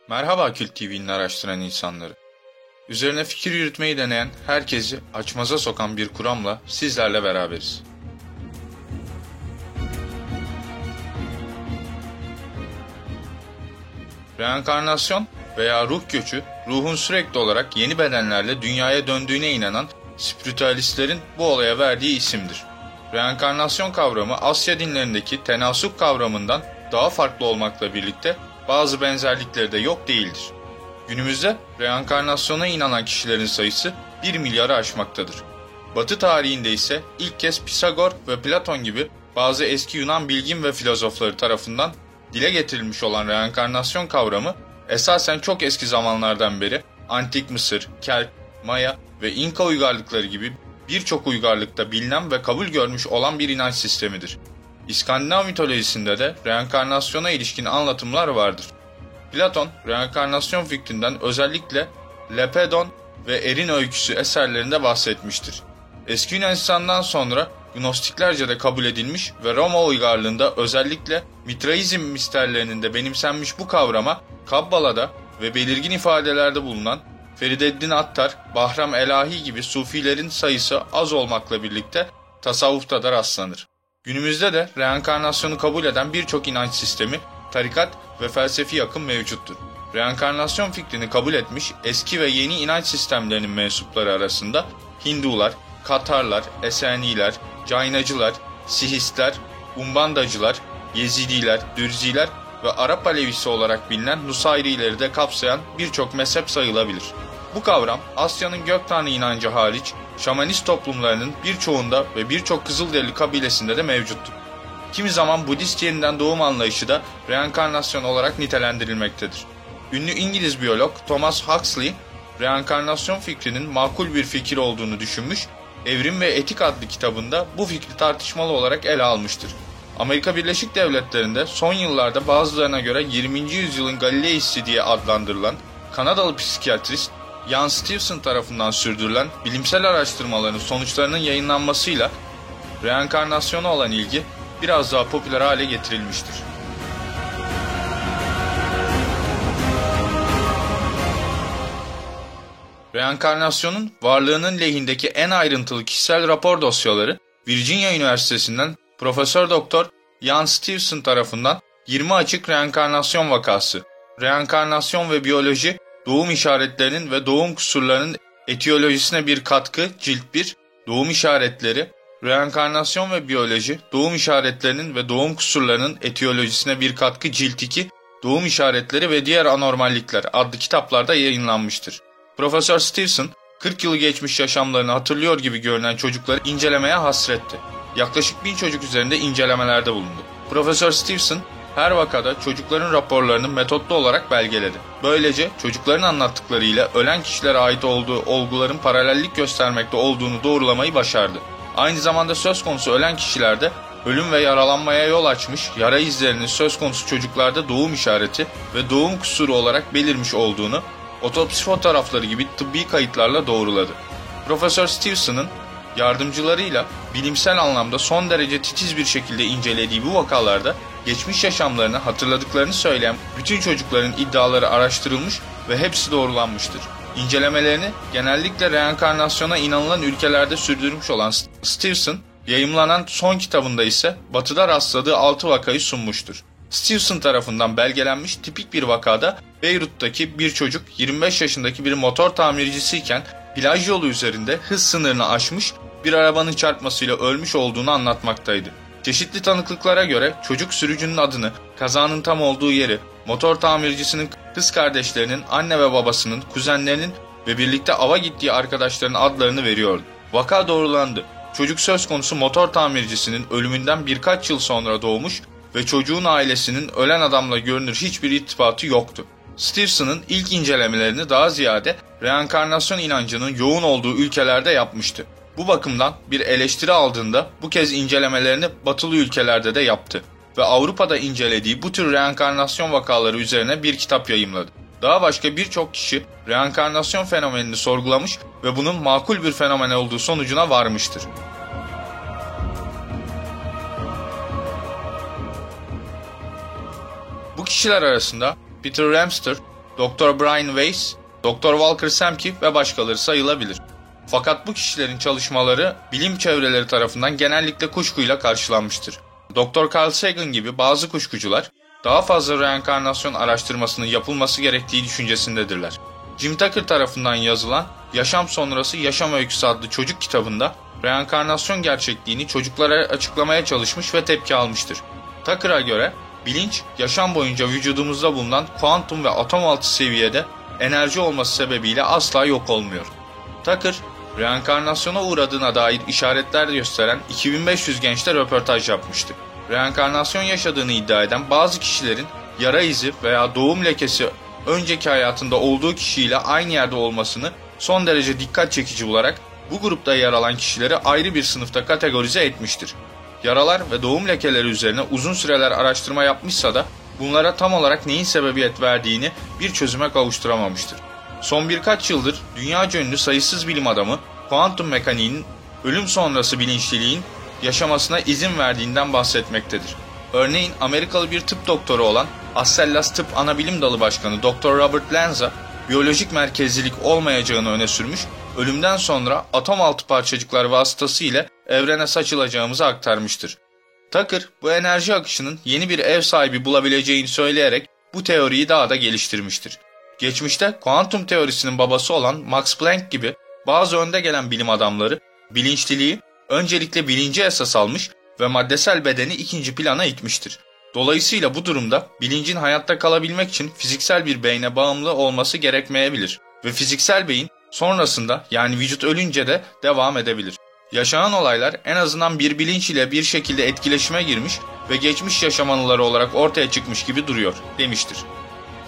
Merhaba Kült TV'nin araştıran insanları. Üzerine fikir yürütmeyi deneyen, herkesi açmaza sokan bir kuramla sizlerle beraberiz. Reenkarnasyon veya ruh göçü, ruhun sürekli olarak yeni bedenlerle dünyaya döndüğüne inanan spiritüalistlerin bu olaya verdiği isimdir. Reenkarnasyon kavramı Asya dinlerindeki tenasuk kavramından daha farklı olmakla birlikte bazı benzerlikleri de yok değildir. Günümüzde reenkarnasyona inanan kişilerin sayısı 1 milyarı aşmaktadır. Batı tarihinde ise ilk kez Pisagor ve Platon gibi bazı eski Yunan bilgin ve filozofları tarafından dile getirilmiş olan reenkarnasyon kavramı esasen çok eski zamanlardan beri Antik Mısır, Kelp, Maya ve İnka uygarlıkları gibi birçok uygarlıkta bilinen ve kabul görmüş olan bir inanç sistemidir. İskandinav mitolojisinde de reenkarnasyona ilişkin anlatımlar vardır. Platon, reenkarnasyon fikrinden özellikle Lepedon ve Erin Öyküsü eserlerinde bahsetmiştir. Eski Yunanistan'dan sonra Gnostiklerce de kabul edilmiş ve Roma uygarlığında özellikle Mitraizm misterlerinin de benimsenmiş bu kavrama Kabbala'da ve belirgin ifadelerde bulunan Ferideddin Attar, Bahram Elahi gibi sufilerin sayısı az olmakla birlikte tasavvufta da rastlanır. Günümüzde de reenkarnasyonu kabul eden birçok inanç sistemi, tarikat ve felsefi akım mevcuttur. Reenkarnasyon fikrini kabul etmiş eski ve yeni inanç sistemlerinin mensupları arasında Hindular, Katarlar, Eseniler, Caynacılar, Sihistler, Umbandacılar, Yezidiler, Dürziler ve Arap Alevisi olarak bilinen Nusayrileri de kapsayan birçok mezhep sayılabilir. Bu kavram Asya'nın gök tanrı inancı hariç şamanist toplumlarının birçoğunda ve birçok Kızılderili kabilesinde de mevcuttur. Kimi zaman Budist yeniden doğum anlayışı da reenkarnasyon olarak nitelendirilmektedir. Ünlü İngiliz biyolog Thomas Huxley, reenkarnasyon fikrinin makul bir fikir olduğunu düşünmüş, Evrim ve Etik adlı kitabında bu fikri tartışmalı olarak ele almıştır. Amerika Birleşik Devletleri'nde son yıllarda bazılarına göre 20. yüzyılın Galileisti diye adlandırılan Kanadalı psikiyatrist Ian Stevenson tarafından sürdürülen bilimsel araştırmaların sonuçlarının yayınlanmasıyla reenkarnasyona olan ilgi biraz daha popüler hale getirilmiştir. Reenkarnasyonun varlığının lehindeki en ayrıntılı kişisel rapor dosyaları Virginia Üniversitesi'nden Profesör Doktor Ian Stevenson tarafından 20 açık reenkarnasyon vakası, reenkarnasyon ve biyoloji, doğum işaretlerinin ve doğum kusurlarının etiyolojisine bir katkı cilt 1, doğum işaretleri, reenkarnasyon ve biyoloji, doğum işaretlerinin ve doğum kusurlarının etiyolojisine bir katkı cilt 2, doğum işaretleri ve diğer anormallikler adlı kitaplarda yayınlanmıştır. Profesör Stevenson, 40 yılı geçmiş yaşamlarını hatırlıyor gibi görünen çocukları incelemeye hasretti. Yaklaşık 1000 çocuk üzerinde incelemelerde bulundu. Profesör Stevenson, her vakada çocukların raporlarını metotlu olarak belgeledi. Böylece çocukların anlattıklarıyla ölen kişilere ait olduğu olguların paralellik göstermekte olduğunu doğrulamayı başardı. Aynı zamanda söz konusu ölen kişilerde ölüm ve yaralanmaya yol açmış yara izlerinin söz konusu çocuklarda doğum işareti ve doğum kusuru olarak belirmiş olduğunu otopsi fotoğrafları gibi tıbbi kayıtlarla doğruladı. Profesör Stevenson'ın yardımcılarıyla bilimsel anlamda son derece titiz bir şekilde incelediği bu vakalarda geçmiş yaşamlarını hatırladıklarını söyleyen bütün çocukların iddiaları araştırılmış ve hepsi doğrulanmıştır. İncelemelerini genellikle reenkarnasyona inanılan ülkelerde sürdürmüş olan Stevenson, yayımlanan son kitabında ise Batı'da rastladığı 6 vakayı sunmuştur. Stevenson tarafından belgelenmiş tipik bir vakada Beyrut'taki bir çocuk 25 yaşındaki bir motor tamircisiyken plaj yolu üzerinde hız sınırını aşmış bir arabanın çarpmasıyla ölmüş olduğunu anlatmaktaydı. Çeşitli tanıklıklara göre çocuk sürücünün adını, kazanın tam olduğu yeri, motor tamircisinin kız kardeşlerinin, anne ve babasının, kuzenlerinin ve birlikte ava gittiği arkadaşların adlarını veriyordu. Vaka doğrulandı. Çocuk söz konusu motor tamircisinin ölümünden birkaç yıl sonra doğmuş ve çocuğun ailesinin ölen adamla görünür hiçbir irtibatı yoktu. Stevenson'ın ilk incelemelerini daha ziyade reenkarnasyon inancının yoğun olduğu ülkelerde yapmıştı. Bu bakımdan bir eleştiri aldığında bu kez incelemelerini batılı ülkelerde de yaptı ve Avrupa'da incelediği bu tür reenkarnasyon vakaları üzerine bir kitap yayımladı. Daha başka birçok kişi reenkarnasyon fenomenini sorgulamış ve bunun makul bir fenomen olduğu sonucuna varmıştır. Bu kişiler arasında Peter Ramster, Dr. Brian Weiss, Dr. Walker Samke ve başkaları sayılabilir. Fakat bu kişilerin çalışmaları bilim çevreleri tarafından genellikle kuşkuyla karşılanmıştır. Dr. Carl Sagan gibi bazı kuşkucular daha fazla reenkarnasyon araştırmasının yapılması gerektiği düşüncesindedirler. Jim Tucker tarafından yazılan Yaşam Sonrası Yaşam Öyküsü adlı çocuk kitabında reenkarnasyon gerçekliğini çocuklara açıklamaya çalışmış ve tepki almıştır. Tucker'a göre bilinç yaşam boyunca vücudumuzda bulunan kuantum ve atom altı seviyede enerji olması sebebiyle asla yok olmuyor. Tucker, reenkarnasyona uğradığına dair işaretler gösteren 2500 gençle röportaj yapmıştı. Reenkarnasyon yaşadığını iddia eden bazı kişilerin yara izi veya doğum lekesi önceki hayatında olduğu kişiyle aynı yerde olmasını son derece dikkat çekici bularak bu grupta yer alan kişileri ayrı bir sınıfta kategorize etmiştir. Yaralar ve doğum lekeleri üzerine uzun süreler araştırma yapmışsa da bunlara tam olarak neyin sebebiyet verdiğini bir çözüme kavuşturamamıştır. Son birkaç yıldır dünyaca ünlü sayısız bilim adamı kuantum mekaniğinin ölüm sonrası bilinçliliğin yaşamasına izin verdiğinden bahsetmektedir. Örneğin Amerikalı bir tıp doktoru olan Ascellas Tıp Anabilim Dalı Başkanı Dr. Robert Lanza, biyolojik merkezlilik olmayacağını öne sürmüş, ölümden sonra atom altı parçacıklar vasıtasıyla evrene saçılacağımızı aktarmıştır. Tucker, bu enerji akışının yeni bir ev sahibi bulabileceğini söyleyerek bu teoriyi daha da geliştirmiştir. Geçmişte kuantum teorisinin babası olan Max Planck gibi bazı önde gelen bilim adamları bilinçliliği öncelikle bilinci esas almış ve maddesel bedeni ikinci plana itmiştir. Dolayısıyla bu durumda bilincin hayatta kalabilmek için fiziksel bir beyne bağımlı olması gerekmeyebilir ve fiziksel beyin sonrasında yani vücut ölünce de devam edebilir. Yaşanan olaylar en azından bir bilinç ile bir şekilde etkileşime girmiş ve geçmiş yaşam anıları olarak ortaya çıkmış gibi duruyor demiştir.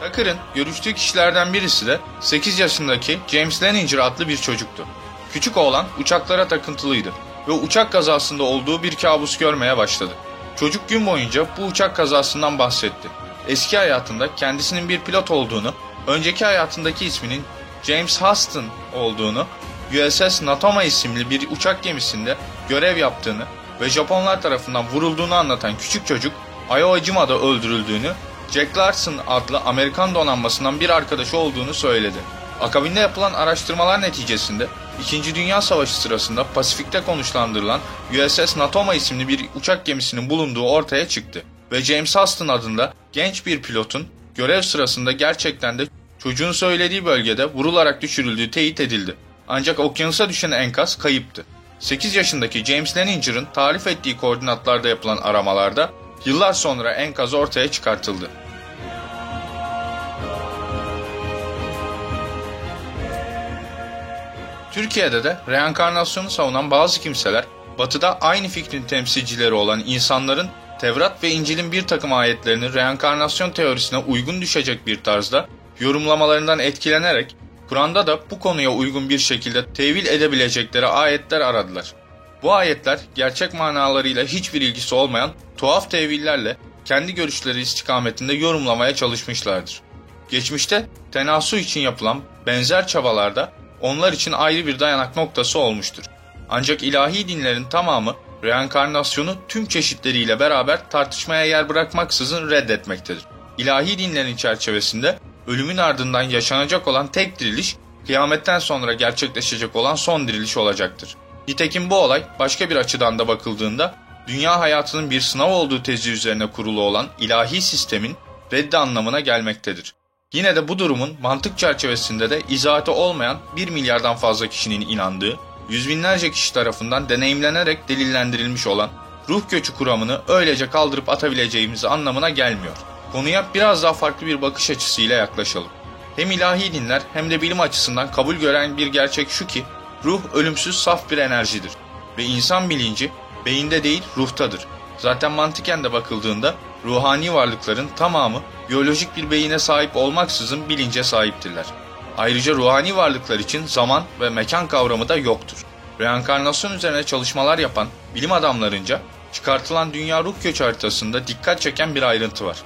Tucker'ın görüştüğü kişilerden birisi de 8 yaşındaki James Leninger adlı bir çocuktu. Küçük oğlan uçaklara takıntılıydı ve uçak kazasında olduğu bir kabus görmeye başladı. Çocuk gün boyunca bu uçak kazasından bahsetti. Eski hayatında kendisinin bir pilot olduğunu, önceki hayatındaki isminin James Huston olduğunu, USS Natoma isimli bir uçak gemisinde görev yaptığını ve Japonlar tarafından vurulduğunu anlatan küçük çocuk, Iwo Jima'da öldürüldüğünü, Jack Larson adlı Amerikan donanmasından bir arkadaşı olduğunu söyledi. Akabinde yapılan araştırmalar neticesinde 2. Dünya Savaşı sırasında Pasifik'te konuşlandırılan USS Natoma isimli bir uçak gemisinin bulunduğu ortaya çıktı ve James Huston adında genç bir pilotun görev sırasında gerçekten de çocuğun söylediği bölgede vurularak düşürüldüğü teyit edildi. Ancak okyanusa düşen enkaz kayıptı. 8 yaşındaki James Leninger'ın tarif ettiği koordinatlarda yapılan aramalarda yıllar sonra enkaz ortaya çıkartıldı. Türkiye'de de reenkarnasyonu savunan bazı kimseler, Batı'da aynı fikrin temsilcileri olan insanların Tevrat ve İncil'in bir takım ayetlerini reenkarnasyon teorisine uygun düşecek bir tarzda yorumlamalarından etkilenerek, Kur'an'da da bu konuya uygun bir şekilde tevil edebilecekleri ayetler aradılar. Bu ayetler gerçek manalarıyla hiçbir ilgisi olmayan tuhaf tevillerle kendi görüşleri istikametinde yorumlamaya çalışmışlardır. Geçmişte tenasu için yapılan benzer çabalarda onlar için ayrı bir dayanak noktası olmuştur. Ancak ilahi dinlerin tamamı reenkarnasyonu tüm çeşitleriyle beraber tartışmaya yer bırakmaksızın reddetmektedir. İlahi dinlerin çerçevesinde ölümün ardından yaşanacak olan tek diriliş, kıyametten sonra gerçekleşecek olan son diriliş olacaktır. Nitekim bu olay başka bir açıdan da bakıldığında dünya hayatının bir sınav olduğu tezi üzerine kurulu olan ilahi sistemin reddi anlamına gelmektedir. Yine de bu durumun mantık çerçevesinde de izahatı olmayan 1 milyardan fazla kişinin inandığı, yüz binlerce kişi tarafından deneyimlenerek delillendirilmiş olan ruh göçü kuramını öylece kaldırıp atabileceğimiz anlamına gelmiyor. Konuya biraz daha farklı bir bakış açısıyla yaklaşalım. Hem ilahi dinler hem de bilim açısından kabul gören bir gerçek şu ki, ruh ölümsüz saf bir enerjidir ve insan bilinci beyinde değil ruhtadır. Zaten mantıken de bakıldığında ruhani varlıkların tamamı biyolojik bir beyine sahip olmaksızın bilince sahiptirler. Ayrıca ruhani varlıklar için zaman ve mekan kavramı da yoktur. Reenkarnasyon üzerine çalışmalar yapan bilim adamlarınca çıkartılan dünya ruh göçü haritasında dikkat çeken bir ayrıntı var.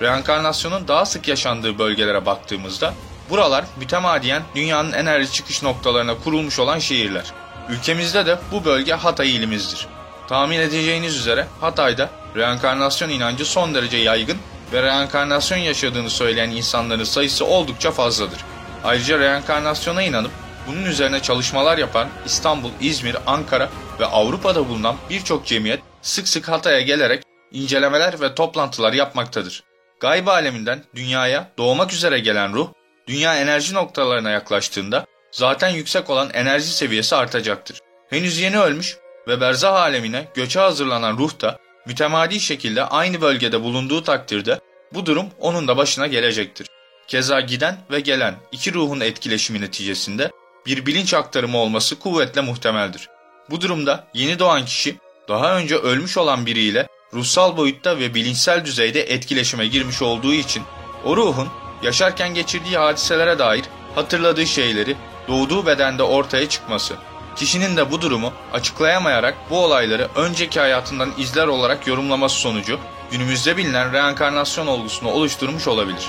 Reenkarnasyonun daha sık yaşandığı bölgelere baktığımızda buralar mütemadiyen dünyanın enerji çıkış noktalarına kurulmuş olan şehirler. Ülkemizde de bu bölge Hatay ilimizdir. Tahmin edeceğiniz üzere Hatay'da reenkarnasyon inancı son derece yaygın ve reenkarnasyon yaşadığını söyleyen insanların sayısı oldukça fazladır. Ayrıca reenkarnasyona inanıp bunun üzerine çalışmalar yapan İstanbul, İzmir, Ankara ve Avrupa'da bulunan birçok cemiyet sık sık Hatay'a gelerek incelemeler ve toplantılar yapmaktadır. Gayb aleminden dünyaya doğmak üzere gelen ruh, dünya enerji noktalarına yaklaştığında zaten yüksek olan enerji seviyesi artacaktır. Henüz yeni ölmüş ve berzah alemine göçe hazırlanan ruh da mütemadi şekilde aynı bölgede bulunduğu takdirde bu durum onun da başına gelecektir. Keza giden ve gelen iki ruhun etkileşimi neticesinde bir bilinç aktarımı olması kuvvetle muhtemeldir. Bu durumda yeni doğan kişi daha önce ölmüş olan biriyle ruhsal boyutta ve bilinçsel düzeyde etkileşime girmiş olduğu için o ruhun yaşarken geçirdiği hadiselere dair hatırladığı şeyleri doğduğu bedende ortaya çıkması, kişinin de bu durumu açıklayamayarak bu olayları önceki hayatından izler olarak yorumlaması sonucu günümüzde bilinen reenkarnasyon olgusunu oluşturmuş olabilir.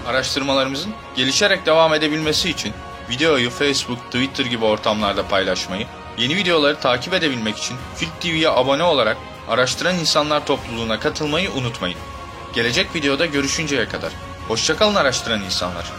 Araştırmalarımızın gelişerek devam edebilmesi için videoyu Facebook, Twitter gibi ortamlarda paylaşmayı, yeni videoları takip edebilmek için Filk TV'ye abone olarak araştıran insanlar topluluğuna katılmayı unutmayın. Gelecek videoda görüşünceye kadar. Hoşça kalın araştıran insanlar.